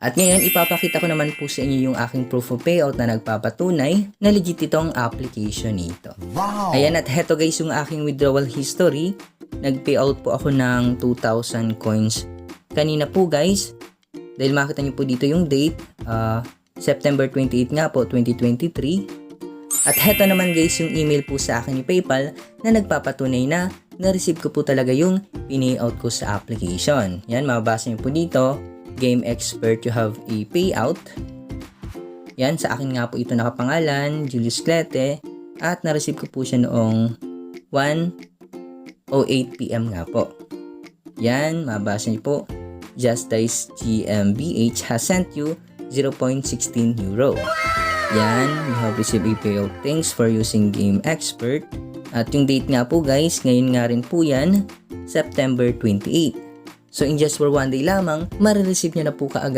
At ngayon, ipapakita ko naman po sa inyo yung aking proof of payout na nagpapatunay na legit itong application nito. Wow! Ayan, at heto guys yung aking withdrawal history. Nag-payout po ako ng 2,000 coins kanina po guys. Dahil makita nyo po dito yung date, September 28 nga po, 2023. At heto naman guys yung email po sa akin ni PayPal na nagpapatunay na na-receive ko po talaga yung pinayout ko sa application. Yan, mababasa nyo po dito. Game Expert, you have a payout. Yan, sa akin nga po ito nakapangalan, Julius Clete. At na-receive ko po siya noong 1:08 PM nga po. Yan, mababasa niyo po. Justice GmbH has sent you 0.16 euro. Yan, you have received a payout. Thanks for using Game Expert. At yung date nga po guys, ngayon nga rin po yan, September 28. So in just for one day lamang, marireceive nyo na po kaagad